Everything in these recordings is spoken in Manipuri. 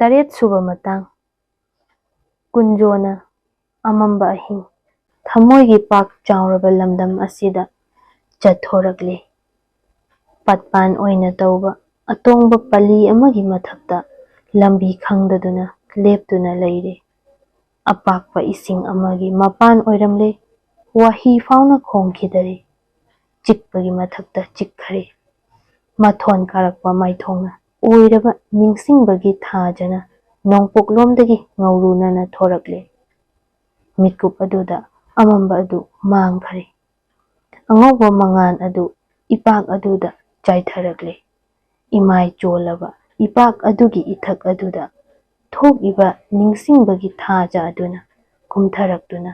ꯇꯔꯦꯠ ꯁꯨꯕ ꯃꯇꯥꯡ ꯀꯨꯟꯖꯣꯅ ꯑꯃꯝꯕ ꯑꯍꯤꯡ ꯊꯃꯣꯏꯒꯤ ꯄꯥꯛ ꯆꯥꯎꯔꯕ ꯂꯝꯗꯝ ꯑꯁꯤꯗ ꯆꯠꯊꯣꯔꯛꯂꯤ꯫ ꯄꯠꯄꯥꯟ ꯑꯣꯏꯅ ꯇꯧꯕ ꯑꯇꯣꯡꯕ ꯄꯜꯂꯤ ꯑꯃꯒꯤ ꯃꯊꯛꯇ ꯂꯝꯕꯤ ꯈꯪꯗꯗꯨꯅ ꯂꯦꯞꯇꯨꯅ ꯂꯩꯔꯦ꯫ ꯑꯄꯥꯛꯄ ꯏꯁꯤꯡ ꯑꯃꯒꯤ ꯃꯄꯥꯟ ꯑꯣꯏꯔꯝꯂꯦ꯫ ꯋꯥꯍꯤ ꯐꯥꯎꯅ ꯈꯣꯡꯈꯤꯗꯔꯦ꯫ ꯆꯤꯛꯄꯒꯤ ꯃꯊꯛꯇ ꯆꯤꯛꯈꯔꯦ꯫ ꯃꯊꯣꯟ ꯀꯥꯔꯛꯄ ꯃꯥꯏꯊꯣꯡꯅ ꯑꯣꯏꯔꯕ ꯅꯤꯡꯁꯤꯡꯕꯒꯤ ꯊꯥꯖꯅ ꯅꯣꯡꯄꯣꯛꯂꯣꯝꯗꯒꯤ ꯉꯧꯔꯨꯅꯅ ꯊꯣꯔꯛꯂꯦ꯫ ꯃꯤꯠꯀꯨꯞ ꯑꯗꯨꯗ ꯑꯃꯝꯕ ꯑꯗꯨ ꯃꯥꯡꯈꯔꯦ꯫ ꯑꯉꯧꯕ ꯃꯉꯥꯜ ꯑꯗꯨ ꯏꯄꯥꯛ ꯑꯗꯨꯗ ꯆꯥꯏꯊꯔꯛꯂꯦ꯫ ꯏꯃꯥꯏ ꯆꯣꯜꯂꯕ ꯏꯄꯥꯛ ꯑꯗꯨꯒꯤ ꯏꯊꯛ ꯑꯗꯨꯗ ꯊꯣꯛꯏꯕ ꯅꯤꯡꯁꯤꯡꯕꯒꯤ ꯊꯥꯖ ꯑꯗꯨꯅ ꯀꯨꯝꯊꯔꯛꯇꯨꯅ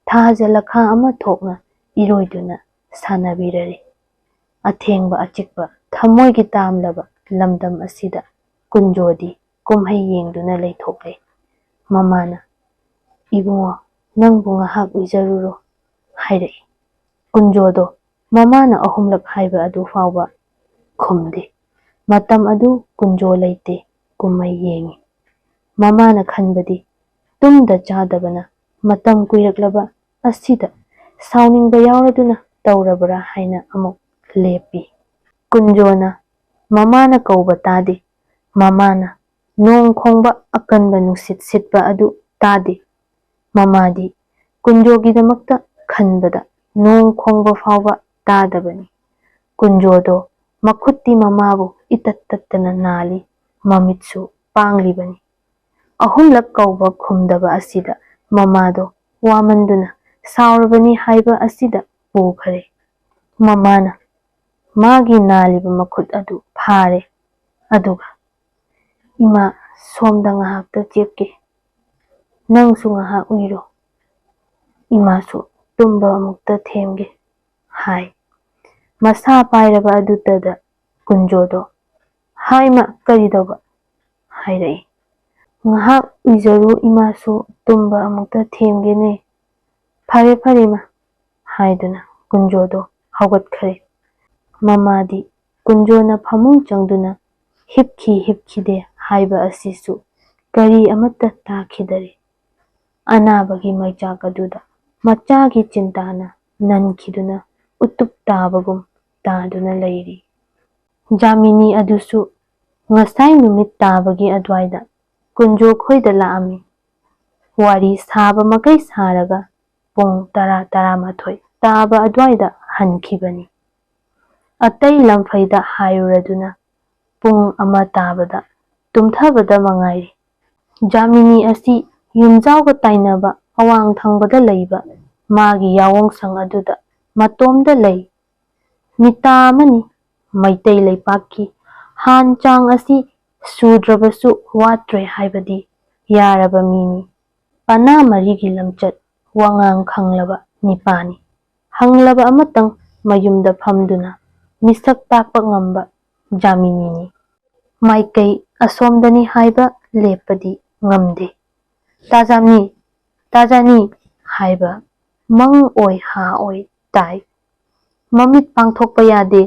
ꯊꯥꯖ ꯂꯈꯥ ꯑꯃ ꯊꯣꯛꯅ ꯏꯔꯣꯏꯗꯨꯅ ꯁꯥꯟꯅꯕꯤꯔꯔꯦ꯫ ꯑꯊꯦꯡꯕ ꯑꯆꯤꯛꯄ ꯊꯃꯣꯏꯒꯤ ꯇꯥꯝꯂꯕ ꯂꯝꯗꯝ ꯑꯁꯤꯗ ꯀꯨꯟꯖꯣꯗꯤ ꯀꯨꯝꯍꯩ ꯌꯦꯡꯗꯨꯅ ꯂꯩꯊꯣꯛꯂꯦ꯫ ꯃꯃꯥꯅ "ꯏꯕꯨꯡꯉꯣ, ꯅꯪꯕꯨ ꯉꯥꯏꯍꯥꯛ ꯎꯏꯖꯔꯨꯔꯣ" ꯍꯥꯏꯔꯛꯏ꯫ ꯀꯨꯟꯖꯣꯗꯣ ꯃꯃꯥꯅ ꯑꯍꯨꯝꯂꯛ ꯍꯥꯏꯕ ꯑꯗꯨ ꯐꯥꯎꯕ ꯈꯨꯝꯗꯦ꯫ ꯃꯇꯝ ꯑꯗꯨ ꯀꯨꯟꯖꯣ ꯂꯩꯇꯦ, ꯀꯨꯝꯃꯩ ꯌꯦꯡꯉꯤ꯫ ꯃꯃꯥꯅ ꯈꯟꯕꯗꯤ ꯇꯨꯝꯗ ꯆꯥꯗꯕꯅ ꯃꯇꯝ ꯀꯨꯏꯔꯛꯂꯕ ꯑꯁꯤꯗ ꯁꯥꯎꯅꯤꯡꯕ ꯌꯥꯎꯔꯗꯨꯅ ꯇꯧꯔꯕ꯭ꯔꯥ ꯍꯥꯏꯅ ꯑꯃꯨꯛ ꯂꯦꯞꯄꯤ꯫ ꯀꯨꯟꯖꯣꯅ ꯃꯃꯥꯅ ꯀꯧꯕ ꯇꯥꯗꯦ꯫ ꯃꯃꯥꯅ ꯅꯣꯡ ꯈꯣꯡꯕ ꯑꯀꯟꯕ ꯅꯨꯡꯁꯤꯠ ꯁꯤꯠꯄ ꯑꯗꯨ ꯇꯥꯗꯦ꯫ ꯃꯃꯥꯗꯤ ꯀꯨꯟꯖꯣꯒꯤꯗꯃꯛꯇ ꯈꯟꯕꯗ ꯅꯣꯡ ꯈꯣꯡꯕ ꯐꯥꯎꯕ ꯇꯥꯗꯕꯅꯤ꯫ ꯀꯨꯟꯖꯣꯗꯣ ꯃꯈꯨꯠꯇꯤ ꯃꯃꯥꯕꯨ ꯏꯇꯠ ꯇꯠꯇꯅ ꯅꯥꯜꯂꯤ, ꯃꯃꯤꯠꯁꯨ ꯄꯥꯡꯂꯤꯕꯅꯤ꯫ ꯑꯍꯨꯝꯂꯛ ꯀꯧꯕ ꯈꯨꯝꯗꯕ ꯑꯁꯤꯗ ꯃꯃꯥꯗꯣ ꯋꯥꯃꯟꯗꯨꯅ ꯁꯥꯎꯔꯕꯅꯤ ꯍꯥꯏꯕ ꯑꯁꯤꯗ ꯄꯨꯈꯔꯦ꯫ ꯃꯃꯥꯅ ꯃꯥꯒꯤ ꯅꯥꯜꯂꯤꯕ ꯃꯈꯨꯠ ꯑꯗꯨ ꯐꯥꯔꯦ꯫ ꯑꯗꯨꯒ "ꯏꯃꯥ, ꯁꯣꯝꯗ ꯉꯥꯏꯍꯥꯛꯇ ꯆꯦꯞꯀꯦ꯫ ꯅꯪꯁꯨ ꯉꯥꯏꯍꯥꯛ ꯎꯏꯔꯣ꯫ ꯏꯃꯥꯁꯨ ꯇꯨꯝꯕ ꯑꯃꯨꯛꯇ ꯊꯦꯝꯒꯦ" ꯍꯥꯏ꯫ ꯃꯁꯥ ꯄꯥꯏꯔꯕ ꯑꯗꯨꯇꯗ ꯀꯨꯟꯖꯣꯗꯣ "ꯍꯥꯏꯃ, ꯀꯔꯤꯇꯧꯕ" ꯍꯥꯏꯔꯛꯏ꯫ "ꯉꯥꯏꯍꯥꯛ ꯎꯏꯖꯔꯨ, ꯏꯃꯥꯁꯨ ꯇꯨꯝꯕ ꯑꯃꯨꯛꯇ ꯊꯦꯝꯒꯦꯅꯦ" "ꯐꯔꯦ ꯐꯔꯦ ꯏꯃꯥ" ꯍꯥꯏꯗꯨꯅ ꯀꯨꯟꯖꯣꯗꯣ ꯍꯧꯒꯠꯈꯔꯦ꯫ ꯃꯃꯥꯗꯤ ꯀꯨꯟꯖꯣꯅ ꯐꯃꯨꯡ ꯆꯪꯗꯨꯅ ꯍꯤꯞꯈꯤ ꯍꯤꯞꯈꯤꯗꯦ ꯍꯥꯏꯕ ꯑꯁꯤꯁꯨ ꯀꯔꯤ ꯑꯃꯠꯇ ꯇꯥꯈꯤꯗꯔꯦ꯫ ꯑꯅꯥꯕꯒꯤ ꯃꯩꯆꯥꯛ ꯑꯗꯨꯗ ꯃꯆꯥꯒꯤ ꯆꯤꯟꯇꯥꯅ ꯅꯟꯈꯤꯗꯨꯅ ꯎꯇꯨꯞ ꯇꯥꯕꯒꯨꯝ ꯇꯥꯗꯨꯅ ꯂꯩꯔꯤ꯫ ꯖꯥꯃꯤꯅꯤ ꯑꯗꯨꯁꯨ ꯉꯁꯥꯏ ꯅꯨꯃꯤꯠ ꯇꯥꯕꯒꯤ ꯑꯗꯨꯋꯥꯏꯗ ꯀꯨꯟꯖꯣ ꯈꯣꯏꯗ ꯂꯥꯛꯑꯝꯃꯤ꯫ ꯋꯥꯔꯤ ꯁꯥꯕ ꯃꯈꯩ ꯁꯥꯔꯒ ꯄꯨꯡ 10-11 ꯇꯥꯕ ꯑꯗꯨꯋꯥꯏꯗ ꯍꯟꯈꯤꯕꯅꯤ꯫ ꯑꯇꯩ ꯂꯝꯐꯩꯗ ꯍꯥꯏꯔꯨꯔꯗꯨꯅ ꯄꯨꯡ 1 ꯇꯥꯕꯗ ꯇꯨꯝꯊꯕꯗ ꯃꯉꯥꯏꯔꯦ꯫ ꯖꯥꯃꯤꯅꯤ ꯑꯁꯤ ꯌꯨꯝꯖꯥꯎꯒ ꯇꯥꯏꯅꯕ ꯑꯋꯥꯡ ꯊꯪꯕꯗ ꯂꯩꯕ ꯃꯥꯒꯤ ꯌꯥꯑꯣꯡꯁꯪ ꯑꯗꯨꯗ ꯃꯇꯣꯝꯗ ꯂꯩ꯫ ꯃꯤꯇꯥ ꯑꯃꯅꯤ꯫ ꯃꯩꯇꯩ ꯂꯩꯄꯥꯛꯀꯤ ꯍꯥꯟ ꯆꯥꯡ ꯑꯁꯤ ꯁꯨꯗ꯭ꯔꯕꯁꯨ ꯋꯥꯠꯇ꯭ꯔꯦ ꯍꯥꯏꯕꯗꯤ ꯌꯥꯔꯕ ꯃꯤꯅꯤ꯫ ꯄꯅꯥ ꯃꯔꯤꯒꯤ ꯂꯝꯆꯠ ꯋꯥꯉꯥꯡ ꯈꯪꯂꯕ ꯅꯤꯄꯥꯅꯤ꯫ ꯍꯪꯂꯕ ꯑꯃꯇꯪ ꯃꯌꯨꯝꯗ ꯐꯝꯗꯨꯅ ꯃꯤꯁꯛ ꯇꯥꯛꯄ ꯉꯝꯕ ꯖꯥꯃꯤꯅꯤꯅꯤ꯫ ꯃꯥꯏꯀꯩ ꯑꯁꯣꯝꯗꯅꯤ ꯍꯥꯏꯕ ꯂꯦꯞꯄꯗꯤ ꯉꯝꯗꯦ꯫ "ꯇꯥꯖꯥꯝꯅꯤ, ꯇꯥꯖꯥꯅꯤ" ꯍꯥꯏꯕ ꯃꯪ ꯑꯣꯏ ꯍꯥ ꯑꯣꯏ ꯇꯥꯏ꯫ ꯃꯃꯤꯠ ꯄꯥꯡꯊꯣꯛꯄ ꯌꯥꯗꯦ꯫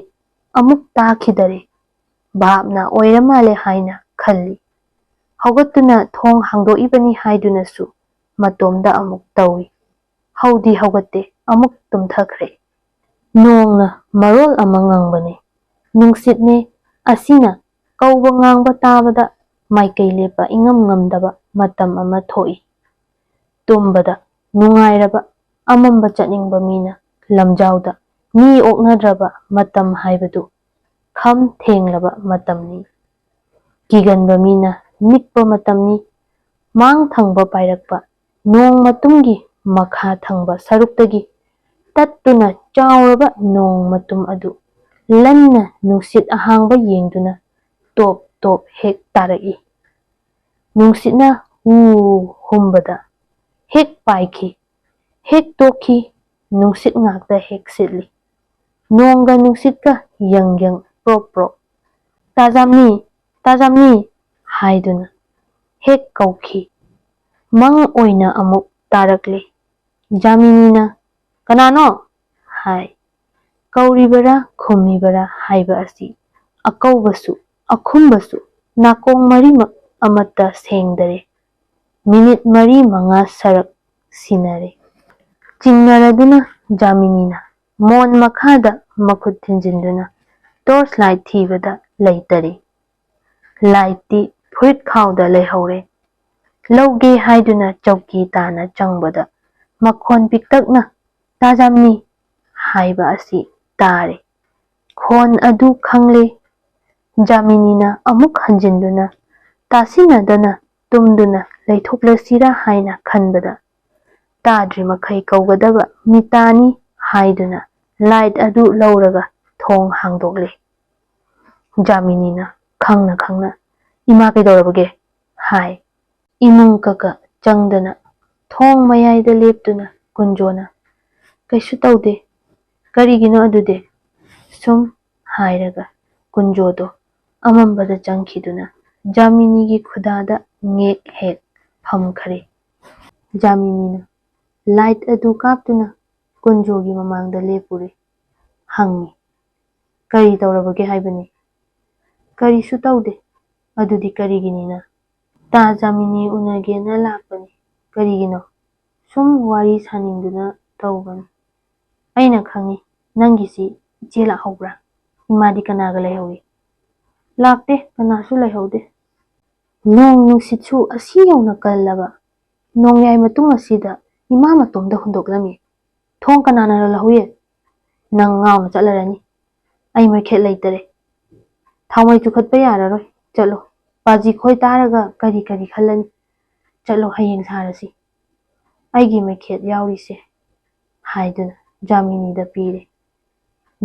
ꯑꯃꯨꯛ ꯇꯥꯈꯤꯗꯔꯦ꯫ ꯚꯥꯞꯅ ꯑꯣꯏꯔ ꯃꯥꯜꯂꯦ ꯍꯥꯏꯅ ꯈꯜꯂꯤ꯫ ꯍꯧꯒꯠꯇꯨꯅ ꯊꯣꯡ ꯍꯥꯡꯗꯣꯛꯏꯕꯅꯤ ꯍꯥꯏꯗꯨꯅꯁꯨ ꯃꯇꯣꯝꯗ ꯑꯃꯨꯛ ꯇꯧꯏ꯫ ꯍꯧꯗꯤ ꯍꯧꯒꯠꯇꯦ, ꯑꯃꯨꯛ ꯇꯨꯝꯊꯈ꯭ꯔꯦ꯫ ꯅꯣꯡꯅ ꯃꯔꯣꯜ ꯑꯃ ꯉꯪꯕꯅꯦ, ꯅꯨꯡꯁꯤꯠꯅꯦ, ꯑꯁꯤꯅ ꯀꯧꯕ ꯉꯥꯡꯕ ꯇꯥꯕꯗ ꯃꯥꯏꯀꯩ ꯂꯦꯞꯄ ꯏꯉꯝ ꯉꯝꯗꯕ ꯃꯇꯝ ꯑꯃ ꯊꯣꯛꯏ꯫ ꯇꯨꯝꯕꯗ ꯅꯨꯡꯉꯥꯏꯔꯕ ꯑꯃꯝꯕ ꯆꯠꯅꯤꯡꯕ ꯃꯤꯅ ꯂꯝꯖꯥꯎꯗ ꯃꯤ ꯑꯣꯛꯅꯗ꯭ꯔꯕ ꯃꯇꯝ ꯍꯥꯏꯕꯗꯨ ꯈꯝ ꯊꯦꯡꯂꯕ ꯃꯇꯝꯅꯤ꯫ ꯀꯤꯒꯟꯕ ꯃꯤꯅ ꯅꯤꯛꯄ ꯃꯇꯝꯅꯤ꯫ ꯃꯥꯡ ꯊꯪꯕ ꯄꯥꯏꯔꯛꯄ ꯅꯣꯡ ꯃꯇꯨꯝꯒꯤ ꯃꯈꯥ ꯊꯪꯕ ꯁꯔꯨꯛꯇꯒꯤ ꯇꯠꯇꯨꯅ ꯆꯥꯎꯔꯕ ꯅꯣꯡ ꯃꯇꯨꯝ ꯑꯗꯨ ꯂꯟꯅ ꯅꯨꯡꯁꯤꯠ ꯑꯍꯥꯡꯕ ꯌꯦꯡꯗꯨꯅ ꯇꯣꯞ ꯇꯣꯞ ꯍꯦꯛ ꯇꯥꯔꯛꯏ꯫ ꯅꯨꯡꯁꯤꯠꯅ ꯍꯨ ꯍꯨꯝꯕꯗ ꯍꯦꯛ ꯄꯥꯏꯈꯤ, ꯍꯦꯛ ꯇꯣꯛꯈꯤ, ꯅꯨꯡꯁꯤꯠ ꯉꯥꯛꯇ ꯍꯦꯛ ꯁꯤꯠꯂꯤ꯫ ꯅꯣꯡꯒ ꯅꯨꯡꯁꯤꯠꯀ ꯌꯪ ꯌꯪ ꯄ꯭ꯔꯣꯛ ꯄ꯭ꯔꯣꯛ "ꯇꯥꯖꯥꯝꯅꯤ, ꯇꯥꯖꯥꯝꯅꯤ" ꯍꯥꯏꯗꯨꯅ ꯍꯦꯛ ꯀꯧꯈꯤ꯫ ꯃꯪ ꯑꯣꯏꯅ ꯑꯃꯨꯛ ꯇꯥꯔꯛꯂꯦ꯫ ꯖꯥꯃꯤꯅꯤꯅ "ꯀꯅꯥꯅꯣ" ꯍꯥꯏ꯫ ꯀꯧꯔꯤꯕꯔꯥ ꯈꯨꯝꯃꯤꯕꯔꯥ ꯍꯥꯏꯕ ꯑꯁꯤ ꯑꯀꯧꯕꯁꯨ ꯑꯈꯨꯝꯕꯁꯨ ꯅꯥꯀꯣꯡ ꯃꯔꯤꯃꯛ ꯑꯃꯠꯇ ꯁꯦꯡꯗꯔꯦ꯫ ꯃꯤꯅꯤꯠ 4-5 ꯁꯔꯛ ꯁꯤꯟꯅꯔꯦ꯫ ꯆꯤꯡꯅꯔꯗꯨꯅ ꯖꯥꯃꯤꯅꯤꯅ ꯃꯣꯟ ꯃꯈꯥꯗ ꯃꯈꯨꯠ ꯊꯤꯟꯖꯤꯟꯗꯨꯅ ꯇꯣꯔꯆ ꯂꯥꯏꯠ ꯊꯤꯕꯗ ꯂꯩꯇꯔꯦ꯫ ꯂꯥꯏꯠꯇꯤ ꯐꯨꯔꯤꯠ ꯈꯥꯎꯗ ꯂꯩꯍꯧꯔꯦ꯫ ꯂꯧꯒꯦ ꯍꯥꯏꯗꯨꯅ ꯆꯧꯀꯤ ꯇꯥꯅ ꯆꯪꯕꯗ ꯃꯈꯣꯟ ꯄꯤꯛꯇꯛꯅ "ꯇꯥ ꯖꯥꯃꯤꯅꯤ" ꯍꯥꯏꯕ ꯑꯁꯤ ꯇꯥꯔꯦ꯫ ꯈꯣꯟ ꯑꯗꯨ ꯈꯪꯂꯦ꯫ ꯖꯥꯃꯤꯅꯤꯅ ꯑꯃꯨꯛ ꯍꯟꯖꯤꯟꯗꯨꯅ ꯇꯥꯁꯤꯟꯅꯗꯅ ꯇꯨꯝꯗꯨꯅ ꯂꯩꯊꯣꯛꯂꯁꯤꯔꯥ ꯍꯥꯏꯅ ꯈꯟꯕꯗ ꯇꯥꯗ꯭ꯔꯤꯃꯈꯩ ꯀꯧꯒꯗꯕ ꯃꯤꯇꯥꯅꯤ ꯍꯥꯏꯗꯨꯅ ꯂꯥꯏꯠ ꯑꯗꯨ ꯂꯧꯔꯒ ꯊꯣꯡ ꯍꯥꯡꯗꯣꯛꯂꯦ꯫ ꯖꯥꯃꯤꯅꯤꯅ ꯈꯪꯅ ꯈꯪꯅ "ꯏꯃꯥ ꯀꯩꯗꯧꯔꯕꯒꯦ?" ꯍꯥꯏ꯫ ꯏꯃꯨꯡ ꯀꯀ ꯆꯪꯗꯅ ꯊꯣꯡ ꯃꯌꯥꯏꯗ ꯂꯦꯞꯇꯨꯅ ꯀꯨꯟꯖꯣꯅ "ꯀꯩꯁꯨ ꯇꯧꯗꯦ꯫ ꯀꯔꯤꯒꯤꯅꯣ ꯑꯗꯨꯗꯤ?" ꯁꯨꯝ ꯍꯥꯏꯔꯒ ꯀꯨꯟꯖꯣꯗꯣ ꯑꯃꯝꯕꯗ ꯆꯪꯈꯤꯗꯨꯅ ꯖꯥꯃꯤꯅꯤꯒꯤ ꯈꯨꯗꯥꯗ ꯉꯦꯛ ꯍꯦꯛ ꯐꯝꯈꯔꯦ꯫ ꯖꯥꯃꯤꯅꯤꯅ ꯂꯥꯏꯠ ꯑꯗꯨ ꯀꯥꯞꯇꯨꯅ ꯀꯨꯟꯖꯣꯒꯤ ꯃꯃꯥꯡꯗ ꯂꯦꯞꯄꯨꯔꯦ꯫ ꯍꯪꯉꯤ, "ꯀꯔꯤ ꯇꯧꯔꯕꯒꯦ ꯍꯥꯏꯕꯅꯤ?" "ꯀꯔꯤꯁꯨ ꯇꯧꯗꯦ꯫ ꯑꯗꯨꯗꯤ ꯀꯔꯤꯒꯤꯅꯤꯅ?" "ꯇꯥ ꯖꯥꯃꯤꯅꯤ ꯎꯅꯒꯦꯅ ꯂꯥꯛꯄꯅꯤ." "ꯀꯔꯤꯒꯤꯅꯣ?" "ꯁꯨꯝ ꯋꯥꯔꯤ ꯁꯥꯅꯤꯡꯗꯨꯅ ꯇꯧꯕꯅꯤ." "ꯑꯩꯅ ꯈꯪꯉꯤ, ꯅꯪꯒꯤꯁꯤ ꯏꯆꯦ ꯂꯥꯛꯍꯧꯕ꯭ꯔꯥ? ꯏꯃꯥꯗꯤ ꯀꯅꯥꯒ ꯂꯩꯍꯧꯏ?" "ꯂꯥꯛꯇꯦ, ꯀꯅꯥꯁꯨ ꯂꯩꯍꯧꯗꯦ." "ꯅꯣꯡ ꯅꯨꯡꯁꯤꯠꯁꯨ ꯑꯁꯤ ꯌꯧꯅ ꯀꯜꯂꯕ ꯅꯣꯡꯌꯥꯏ ꯃꯇꯨꯡ ꯑꯁꯤꯗ ꯏꯃꯥ ꯃꯇꯣꯝꯗ ꯍꯨꯟꯗꯣꯛꯂꯝꯃꯤ꯫ ꯊꯣꯡ ꯀꯅꯥꯅ ꯂꯣꯜꯍꯧꯏ?" "ꯅꯪ ꯉꯥꯎꯅ ꯆꯠꯂꯔꯅꯤ꯫ ꯑꯩ ꯃꯩꯈꯦꯠ ꯂꯩꯇꯔꯦ꯫ ꯊꯥꯎꯃꯩ ꯆꯨꯈꯠꯄ ꯌꯥꯔꯔꯣꯏ꯫ ꯆꯠꯂꯣ꯫ ꯄꯥꯖꯤ ꯈꯣꯏ ꯇꯥꯔꯒ ꯀꯔꯤ ꯀꯔꯤ ꯈꯜꯂꯅꯤ꯫ ꯆꯠꯂꯣ, ꯍꯌꯦꯡ ꯁꯥꯔꯁꯤ꯫ ꯑꯩꯒꯤ ꯃꯩꯈꯦꯠ ꯌꯥꯎꯔꯤꯁꯦ" ꯍꯥꯏꯗꯨꯅ ꯖꯥꯃꯤꯅꯤꯗ ꯄꯤꯔꯦ꯫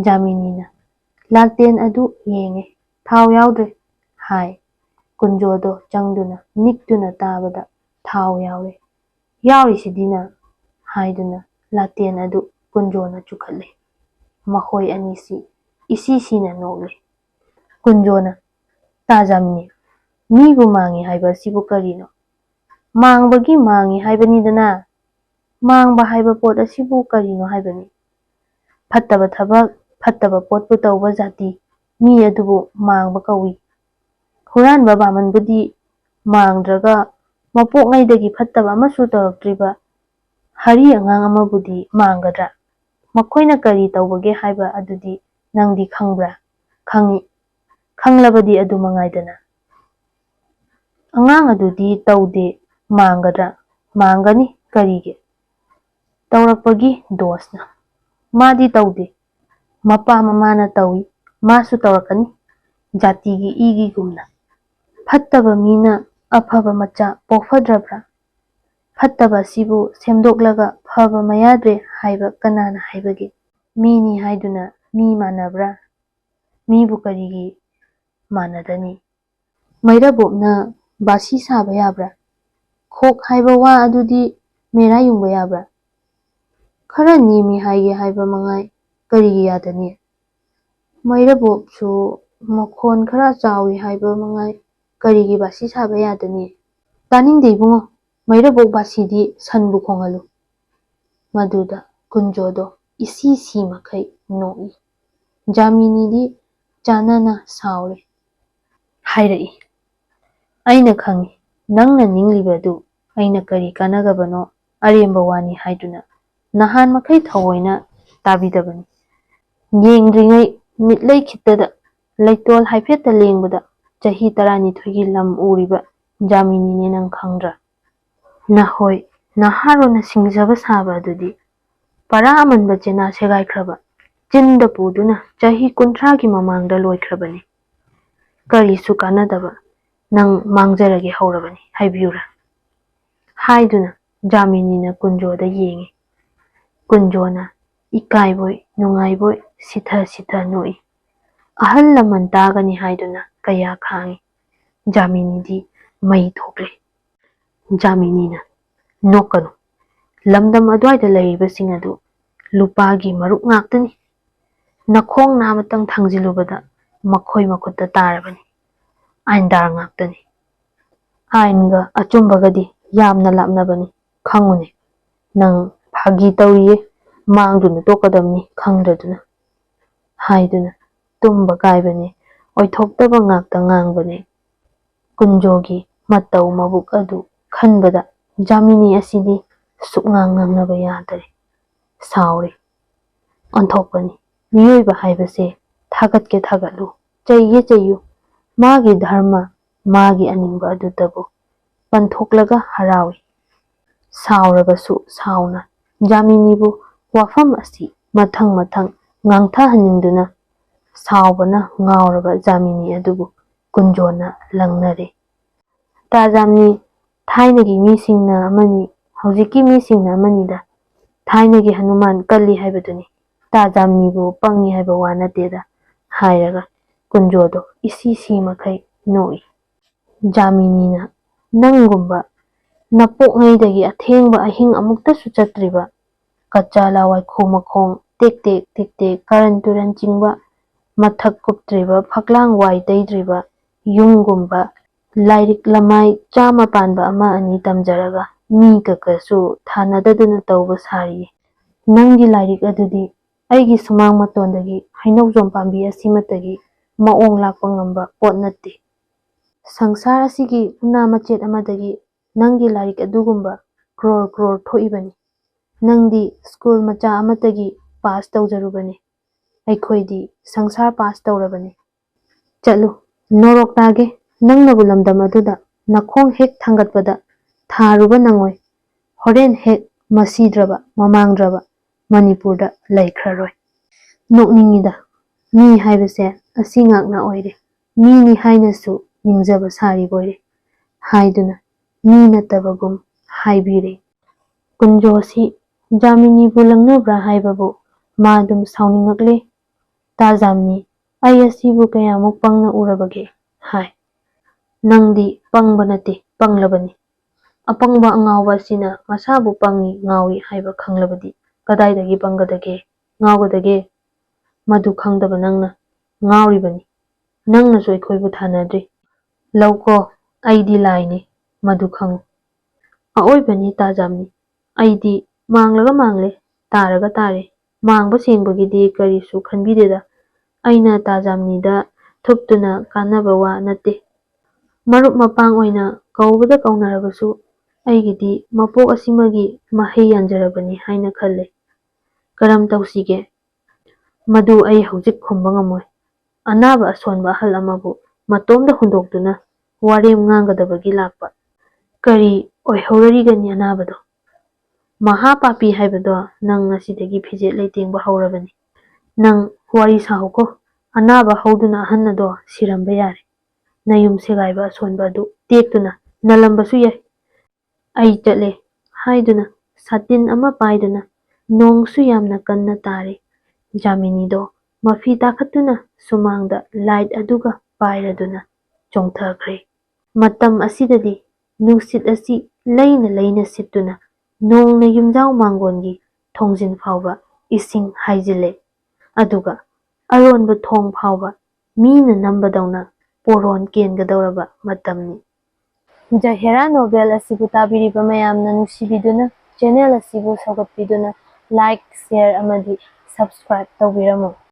ꯖꯥꯃꯤꯅꯤꯅ ꯂꯥꯜꯇꯦꯟ ꯑꯗꯨ ꯌꯦꯡꯉꯦ꯫ "ꯊꯥꯎ ꯌꯥꯎꯗ꯭ꯔꯦ" ꯍꯥꯏ꯫ ꯀꯨꯟꯖꯣꯗꯣ ꯆꯪꯗꯨꯅ ꯅꯤꯛꯇꯨꯅ ꯇꯥꯕꯗ ꯊꯥꯎ ꯌꯥꯎꯔꯦ꯫ "ꯌꯥꯎꯔꯤꯁꯤꯗꯤ ꯅꯪ" ꯍꯥꯏꯗꯨꯅ ꯂꯥꯇꯦꯟ ꯑꯗꯨ ꯀꯨꯟꯖꯣꯅ ꯆꯨꯈꯠꯂꯦ꯫ ꯃꯈꯣꯏ ꯑꯅꯤꯁꯤ ꯏꯁꯤ ꯁꯤꯅ ꯅꯣꯛꯂꯦ꯫ ꯀꯨꯟꯖꯣꯅ "ꯇꯥ ꯖꯥꯃꯤꯅꯤ, ꯃꯤꯕꯨ ꯃꯥꯡꯉꯤ ꯍꯥꯏꯕ ꯑꯁꯤꯕꯨ ꯀꯔꯤꯅꯣ? ꯃꯥꯡꯕꯒꯤ ꯃꯥꯡꯉꯤ ꯍꯥꯏꯕꯅꯤꯗꯅ꯫ ꯃꯥꯡꯕ ꯍꯥꯏꯕ ꯄꯣꯠ ꯑꯁꯤꯕꯨ ꯀꯔꯤꯅꯣ ꯍꯥꯏꯕꯅꯤ? ꯐꯠꯇꯕ ꯊꯕꯛ, ꯐꯠꯇꯕ ꯄꯣꯠꯄꯨ ꯇꯧꯕ ꯖꯥꯇꯤ ꯃꯤ ꯑꯗꯨꯕꯨ ꯃꯥꯡꯕ ꯀꯧꯏ꯫ ꯍꯨꯔꯥꯟꯕ ꯕꯥꯃꯟꯕꯨꯗꯤ ꯃꯥꯡꯗ꯭ꯔꯒ ꯃꯄꯣꯛꯉꯩꯗꯒꯤ ꯐꯠꯇꯕ ꯑꯃꯁꯨ ꯇꯧꯔꯛꯇ꯭ꯔꯤꯕ ꯍꯔꯤ ꯑꯉꯥꯡ ꯑꯃꯕꯨꯗꯤ ꯃꯥꯡꯒꯗ꯭ꯔꯥ? ꯃꯈꯣꯏꯅ ꯀꯔꯤ ꯇꯧꯕꯒꯦ ꯍꯥꯏꯕ ꯑꯗꯨꯗꯤ ꯅꯪꯗꯤ ꯈꯪꯕ꯭ꯔꯥ?" "ꯈꯪꯏ꯫ ꯈꯪꯂꯕꯗꯤ ꯑꯗꯨ ꯃꯉꯥꯏꯗꯅ." "ꯑꯉꯥꯡ ꯑꯗꯨꯗꯤ ꯇꯧꯗꯦ ꯃꯥꯡꯒꯗ꯭ꯔꯥ?" "ꯃꯥꯡꯒꯅꯤ꯫ ꯀꯔꯤꯒꯤ?" "ꯇꯧꯔꯛꯄꯒꯤ ꯗꯣꯁꯅ." "ꯃꯥꯗꯤ ꯇꯧꯗꯦ꯫ ꯃꯄꯥ ꯃꯃꯥꯅ ꯇꯧꯏ, ꯃꯥꯁꯨ ꯇꯧꯔꯛꯀꯅꯤ, ꯖꯥꯇꯤꯒꯤ ꯏꯒꯤꯒꯨꯝꯅ꯫ ꯐꯠꯇꯕ ꯃꯤꯅ ꯑꯐꯕ ꯃꯆꯥ ꯄꯣꯛꯐꯗ꯭ꯔꯕ꯭ꯔꯥ? ꯐꯠꯇꯕ ꯑꯁꯤꯕꯨ ꯁꯦꯝꯗꯣꯛꯂꯒ ꯐꯕ ꯃꯌꯥꯗ꯭ꯔꯦ ꯍꯥꯏꯕ ꯀꯅꯥꯅ ꯍꯥꯏꯕꯒꯦ? ꯃꯤꯅꯤ ꯍꯥꯏꯗꯨꯅ ꯃꯤ ꯃꯥꯟꯅꯕ꯭ꯔꯥ? ꯃꯤꯕꯨ ꯀꯔꯤꯒꯤ ꯃꯥꯟꯅꯗꯅꯤ? ꯃꯩꯔꯥꯕꯣꯞꯅ ꯕꯥꯁꯤ ꯁꯥꯕ ꯌꯥꯕ꯭ꯔꯥ? ꯈꯣꯛ ꯍꯥꯏꯕ ꯋꯥ ꯑꯗꯨꯗꯤ ꯃꯦꯔꯥ ꯌꯨꯡꯕ ꯌꯥꯕ꯭ꯔꯥ? ꯈꯔ ꯅꯦꯝꯃꯤ ꯍꯥꯏꯒꯦ ꯍꯥꯏꯕ ꯃꯉꯥꯏ, ꯀꯔꯤꯒꯤ ꯌꯥꯗꯅꯤ? ꯃꯩꯔꯥꯕꯣꯞꯁꯨ ꯃꯈꯣꯟ ꯈꯔ ꯆꯥꯎꯏ ꯍꯥꯏꯕ ꯃꯉꯥꯏ, ꯀꯔꯤꯒꯤ ꯕꯥꯁꯤ ꯁꯥꯕ ꯌꯥꯗꯅꯤ?" "ꯇꯥꯅꯤꯡꯗꯦ ꯏꯕꯨꯡꯉꯣ, ꯃꯩꯔꯥꯕꯣꯞ ꯕꯥꯁꯤꯗꯤ ꯁꯟꯕꯨ ꯈꯣꯡꯍꯜꯂꯨ." ꯃꯗꯨꯗ ꯀꯨꯟꯖꯣꯗꯣ ꯏꯁꯤ ꯁꯤꯃꯈꯩ ꯅꯣꯛꯏ꯫ ꯖꯥꯃꯤꯅꯤꯗꯤ ꯆꯥꯟꯅꯅ ꯁꯥꯎꯔꯦ꯫ ꯍꯥꯏꯔꯛꯏ, "ꯑꯩꯅ ꯈꯪꯏ, ꯅꯪꯅ ꯅꯤꯡꯂꯤꯕꯗꯨ ꯑꯩꯅ ꯀꯔꯤ ꯀꯥꯟꯅꯒꯕꯅꯣ ꯑꯔꯦꯝꯕ ꯋꯥꯅꯤ ꯍꯥꯏꯗꯨꯅ ꯅꯍꯥꯟ ꯃꯈꯩ ꯊꯑꯣꯏꯅ ꯇꯥꯕꯤꯗꯕꯅꯤ꯫ ꯌꯦꯡꯗ꯭ꯔꯤꯉꯩ ꯃꯤꯠꯂꯩ ꯈꯤꯠꯇꯗ ꯂꯩꯇꯣꯜ ꯍꯥꯏꯐꯦꯠꯇ ꯂꯦꯡꯕꯗ ꯆꯍꯤ 12ꯒꯤ ꯂꯝ ꯎꯔꯤꯕ ꯖꯥꯃꯤꯅꯤꯅꯦ ꯅꯪ ꯈꯪꯗ꯭ꯔꯥ? ꯅꯍꯣꯏ ꯅꯍꯥꯔꯣꯟꯅ ꯁꯤꯡꯖꯕ ꯁꯥꯕ ꯑꯗꯨꯗꯤ ꯄꯔꯥ ꯑꯃꯟꯕ ꯆꯦꯅꯥ ꯁꯦꯒꯥꯏꯈ꯭ꯔꯕ ꯆꯤꯟꯗ ꯄꯨꯗꯨꯅ ꯆꯍꯤ 30ꯒꯤ ꯃꯃꯥꯡꯗ ꯂꯣꯏꯈ꯭ꯔꯕꯅꯤ꯫ ꯀꯔꯤꯁꯨ ꯀꯥꯟꯅꯗꯕ ꯅꯪ ꯃꯥꯡꯖꯔꯒꯦ ꯍꯧꯔꯕꯅꯤ ꯍꯥꯏꯕꯤꯌꯨꯔꯥ?" ꯍꯥꯏꯗꯨꯅ ꯖꯥꯃꯤꯅꯤꯅ ꯀꯨꯟꯖꯣꯗ ꯌꯦꯡꯉꯤ꯫ ꯀꯨꯟꯖꯣꯅ ꯏꯀꯥꯏꯕꯣꯏ ꯅꯨꯡꯉꯥꯏꯕꯣꯏ ꯁꯤꯊ ꯁꯤꯊ ꯅꯣꯛꯏ꯫ ꯑꯍꯜ ꯂꯃꯟ ꯇꯥꯒꯅꯤ ꯍꯥꯏꯗꯨꯅ ꯀꯌꯥ ꯈꯥꯡꯉꯤ꯫ ꯖꯥꯃꯤꯅꯤꯗꯤ ꯃꯩ ꯊꯣꯛꯂꯦ꯫ ꯖꯥꯃꯤꯅꯤꯅ "ꯅꯣꯛꯀꯅꯨ. ꯂꯝꯗꯝ ꯑꯗꯨꯋꯥꯏꯗ ꯂꯩꯔꯤꯕꯁꯤꯡ ꯑꯗꯨ ꯂꯨꯄꯥꯒꯤ ꯃꯔꯨꯞ ꯉꯥꯛꯇꯅꯤ. ꯅꯈꯣꯡ ꯅꯥꯃꯇꯪ ꯊꯥꯡꯖꯤꯜꯂꯨꯕꯗ ꯃꯈꯣꯏ ꯃꯈꯨꯠꯇ ꯇꯥꯔꯕꯅꯤ. ꯑꯥꯏꯟꯗꯥꯔ ꯉꯥꯛꯇꯅꯤ. ꯑꯥꯏꯟꯒ ꯑꯆꯨꯝꯕꯒꯗꯤ ꯌꯥꯝꯅ ꯂꯥꯞꯅꯕꯅꯤ, ꯈꯪꯉꯨꯅꯦ." "ꯅꯪ ꯐꯥꯒꯤ ꯇꯧꯔꯤꯌꯦ, ꯃꯥꯡꯗꯨꯅ ꯇꯣꯛꯀꯗꯕꯅꯤ ꯈꯪꯗ꯭ꯔꯗꯨꯅ" ꯍꯥꯏꯗꯨꯅ ꯇꯨꯝꯕ ꯀꯥꯏꯕꯅꯦ, ꯑꯣꯏꯊꯣꯛꯇꯕ ꯉꯥꯛꯇ ꯉꯥꯡꯕꯅꯦ ꯀꯨꯟꯖꯣꯒꯤ ꯃꯇꯧ ꯃꯕꯨꯛ ꯑꯗꯨ ꯈꯟꯕꯗ ꯖꯥꯃꯤꯅꯤ ꯑꯁꯤꯗꯤ ꯁꯨꯛꯉꯥꯡ ꯉꯥꯡꯅꯕ ꯌꯥꯗꯔꯦ꯫ ꯁꯥꯎꯔꯦ꯫ ꯑꯣꯟꯊꯣꯛꯄꯅꯤ ꯃꯤꯑꯣꯏꯕ ꯍꯥꯏꯕꯁꯦ ꯊꯥꯒꯠꯀꯦ ꯊꯥꯒꯠꯂꯨ, ꯆꯩꯒꯦ ꯆꯩꯌꯨ, मागी धर्म मागी अनिंबा अदुतबु पंथोक्लगा हरावी। सावरबसु सावना जामिनीबु वाफम असि मथंग मथंग ngang सावबना ngauraba जामिनी अदुबु कुंजोना लंगनरे। ताजामनी थाइनगी मीसिंगना अमनी हौजिकी मीसिंगना अमनीदा। थाइनगी हनुमान कल्ली हाइबदुनी ताजामनीबु पंगी हाइबा वा नतेदा हाइरगा कुंजोदो इसी सी मखै नोई। जामिनीना नंगुंबा नपोंगैदगी अथेंबा अहिंग अमुक्तसु चत्रिबा कच्चा लावाइखो मखोंग टेक टेक करन तुरन चिंगबा मथक कुप्त्रिबा फकलांग वाई तैद्रिबा युंगुंबा लाइरिक लमाई चामा पानबा अमा अनि तमजरगा मी ककसु थानददुना तौबा सारिये। नंगी lyric अदुदी अैगी Sumang मतोंदगी हैनौजोम पांबी असिमतगी मओंग Lhakpa ngamba pot नत्ते। संसार असिगी उना मचेत अमदगी नंगी लाइरिक अदुगुंबा क्रोर क्रोर थोइबनी। नंदी स्कूल मचा अमतगी पास तौजरुबनी। अैखोइदी संसार पास तौरबनी। चलु नोरोक तागे नंगनबु लमदम अदुदा नखोंग हेक थांगतपदा थारुबा नंगोय। होरेन हेक मसीद्रबा ममांगद्रबा मणिपुरदा लैख्ररोय। नोकनिंगिदा मी हाइबसे असि ngakna oire मीनी हाइनसु निंगजबा सारी बोइरे हाइदुना मी नतबगुम हाइबिरे। कुंजोसी जामिनीबु लंगनब्रा हाइबबु मादुम साउनिंगकले। ताजामनी अै असिबु कयामुक पंगना उरबगे हाय। नंदी पंगबा नते पंगलबनी। अपंगबा अंगावबा असिना मसाबु पंगी ngawi हाइबा खंगलबदी कदाइदगी पंगदगे ngaवगदगे मधु खंगदबा नंगना ngauriबनी। नंगनसु अैखोइबु थानद्रि लौको अैदी लाइने मधु खंगु। अओइबनी ताजामनी अैदी मांगलगा मांगले तारगा तारे मांगबा सेंगबगिदी करिसु खनबिदेदा। अैना ताजामनीदा थुपतुना कानबा वा नते। मरुप मपांग ओइना कौबदा कौनरबसु अैगिदी मपोक असिमगी महै यानजरबनी हाइना खल्ले। करम तौसिगे मधु अै हौजिक खुंबा ngमोय। अनाबा असोनबा अहल अमबु मतोमदा हुंदोक्तुना वारेम ngangadabagi लाक्पा। करी ओइहौररिगनी अनाबदो। महापापी हाइबदो नंग असिदगी फिजेत लैतेंबा हौरबनी। नंग वारी साहुको अनाबा हौदुना अहन्नदो सिरंबा यारे। नयुम सेगाइबा असोनबा अदु टेक्तुना नलंबसु याय। अै चले हाइदुना सातिन अमा पाइदुना नोंगसु यामना कन्ना तारे। जामिनीदो मफी ताखतुना सुमांगदा लाइट अदुगा पाइरदुना चोंथख्रे। मतम असिददी नुसित असि लैना लैना सितुना नोंगना युमजाव मांगोनगी थोंजिन फावबा इसिंग हाइजिले। अदुगा अरोनबा थोंग फावबा मीना नंबदौना पोरोन केनगदौरबा मतमनी। जहेरा नोवेल असिबु ताबिरिबा मयामना नुसिबिदुना चैनल असिबु सौगतपिदुना लाइक शेयर अमदी सब्सक्राइब तौबिरमु।